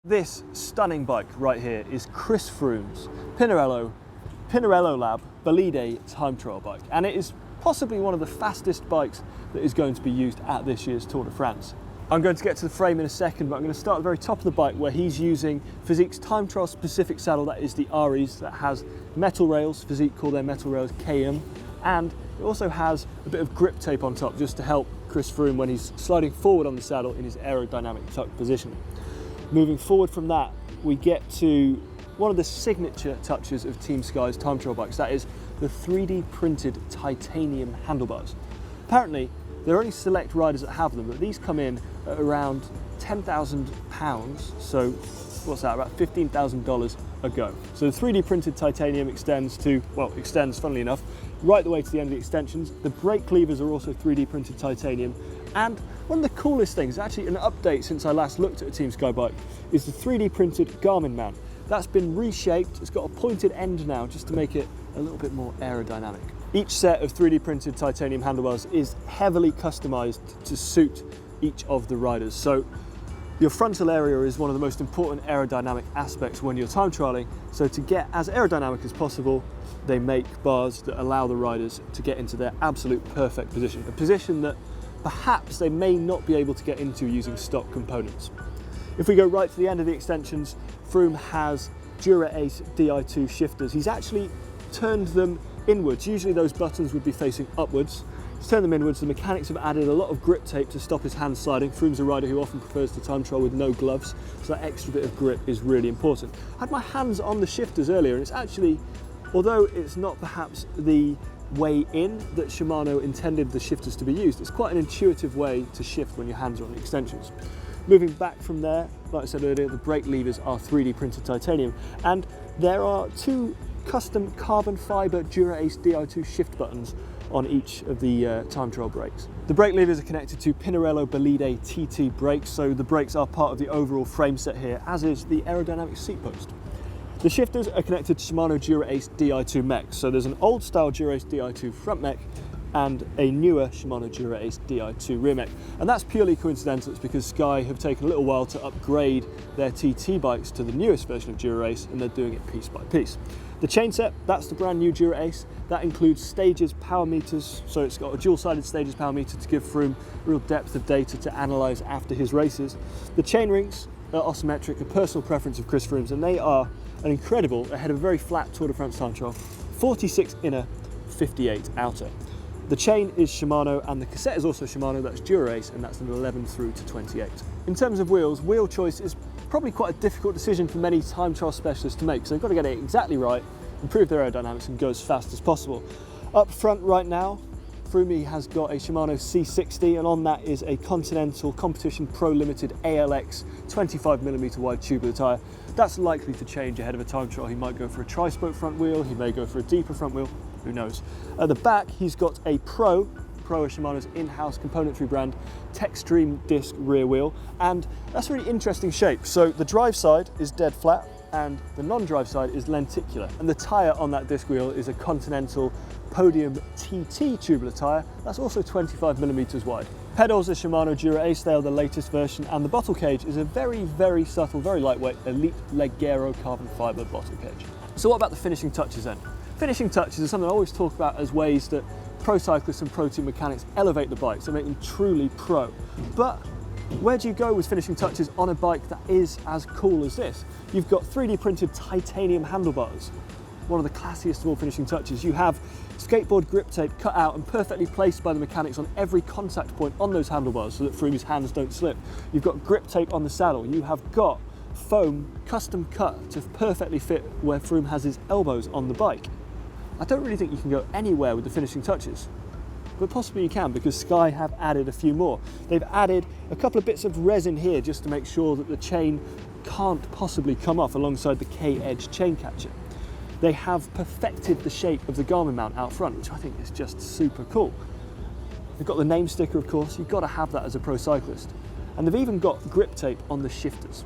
This stunning bike right here is Chris Froome's Pinarello Lab Bolide time trial bike, and it is possibly one of the fastest bikes that is going to be used at this year's Tour de France. I'm going to get to the frame in a second, but I'm going to start at the very top of the bike where he's using Fizik's time trial specific saddle, that is the Aries, that has metal rails. Fizik call their metal rails KM, and it also has a bit of grip tape on top just to help Chris Froome when he's sliding forward on the saddle in his aerodynamic tuck position. Moving forward from that, we get to one of the signature touches of Team Sky's time trial bikes, that is the 3D printed titanium handlebars. Apparently, there are only select riders that have them, but these come in at around £10,000, so what's that, about $15,000 a go. So the 3D printed titanium extends, funnily enough, right the way to the end of the extensions. The brake levers are also 3D printed titanium, and one of the coolest things, actually an update since I last looked at a Team Sky bike, is the 3D printed Garmin Mount. That's been reshaped, it's got a pointed end now just to make it a little bit more aerodynamic. Each set of 3D printed titanium handlebars is heavily customized to suit each of the riders. So your frontal area is one of the most important aerodynamic aspects when you're time trialing. So to get as aerodynamic as possible, they make bars that allow the riders to get into their absolute perfect position, a position that perhaps they may not be able to get into using stock components. If we go right to the end of the extensions, Froome has Dura-Ace Di2 shifters. He's actually turned them inwards. Usually those buttons would be facing upwards. He's turned them inwards. The mechanics have added a lot of grip tape to stop his hands sliding. Froome's a rider who often prefers to time trial with no gloves, so that extra bit of grip is really important. I had my hands on the shifters earlier, and it's actually, although it's not perhaps the way in that Shimano intended the shifters to be used, it's quite an intuitive way to shift when your hands are on the extensions. Moving back from there, like I said earlier, the brake levers are 3D printed titanium, and there are two custom carbon fibre Dura-Ace Di2 shift buttons on each of the time trial brakes. The brake levers are connected to Pinarello Bolide TT brakes, so the brakes are part of the overall frame set here, as is the aerodynamic seat post. The shifters are connected to Shimano Dura-Ace Di2 Mech, so there's an old style Dura-Ace Di2 front mech and a newer Shimano Dura-Ace Di2 rear mech. And that's purely coincidental. It's because Sky have taken a little while to upgrade their TT bikes to the newest version of Dura-Ace, and they're doing it piece by piece. The chainset, that's the brand new Dura-Ace. That includes Stages power meters, so it's got a dual-sided Stages power meter to give Froome real depth of data to analyse after his races. The chainrings are oscimetric, a personal preference of Chris Froome's, and they are an incredible, ahead of a very flat Tour de France time trial, 46 inner, 58 outer. The chain is Shimano, and the cassette is also Shimano, that's Dura-Ace, and that's an 11 through to 28. In terms of wheels, wheel choice is probably quite a difficult decision for many time trial specialists to make, so they've got to get it exactly right, improve their aerodynamics, and go as fast as possible. Up front right now, Froome has got a Shimano C60, and on that is a Continental Competition Pro Limited ALX 25mm wide tubular tyre. That's likely to change ahead of a time trial. He might go for a tri-spoke front wheel, he may go for a deeper front wheel, who knows. At the back, he's got a Pro is Shimano's in-house componentry brand, Textreme disc rear wheel, and that's a really interesting shape. So the drive side is dead flat, and the non-drive side is lenticular. And the tyre on that disc wheel is a Continental Podium TT tubular tyre, that's also 25mm wide. Pedals are Shimano Dura-Ace, they are the latest version, and the bottle cage is a very, very subtle, very lightweight Elite Leggero carbon fibre bottle cage. So what about the finishing touches then? Finishing touches are something I always talk about as ways that pro cyclists and pro team mechanics elevate the bikes and make them truly pro. But where do you go with finishing touches on a bike that is as cool as this? You've got 3D printed titanium handlebars, one of the classiest of all finishing touches. You have skateboard grip tape cut out and perfectly placed by the mechanics on every contact point on those handlebars so that Froome's hands don't slip. You've got grip tape on the saddle. You have got foam custom cut to perfectly fit where Froome has his elbows on the bike. I don't really think you can go anywhere with the finishing touches, but possibly you can, because Sky have added a few more. They've added a couple of bits of resin here just to make sure that the chain can't possibly come off alongside the K-edge chain catcher. They have perfected the shape of the Garmin Mount out front, which I think is just super cool. They've got the name sticker, of course. You've got to have that as a pro cyclist. And they've even got grip tape on the shifters.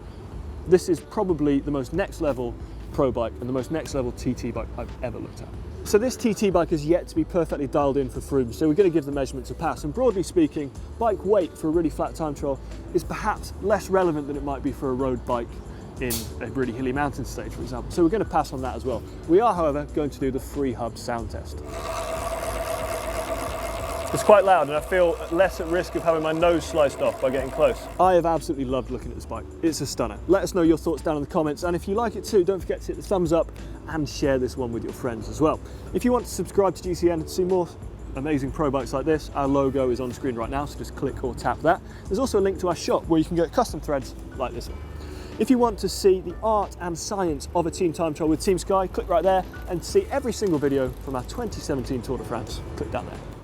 This is probably the most next level pro bike and the most next level TT bike I've ever looked at. So this TT bike is yet to be perfectly dialed in for Froome, so we're going to give the measurements a pass. And broadly speaking, bike weight for a really flat time trial is perhaps less relevant than it might be for a road bike in a really hilly mountain stage, for example. So we're going to pass on that as well. We are, however, going to do the free hub sound test. It's quite loud and I feel less at risk of having my nose sliced off by getting close. I have absolutely loved looking at this bike. It's a stunner. Let us know your thoughts down in the comments, and if you like it too, don't forget to hit the thumbs up and share this one with your friends as well. If you want to subscribe to GCN and see more amazing pro bikes like this, our logo is on screen right now, so just click or tap that. There's also a link to our shop where you can get custom threads like this one. If you want to see the art and science of a team time trial with Team Sky, click right there and see every single video from our 2017 Tour de France. Click down there.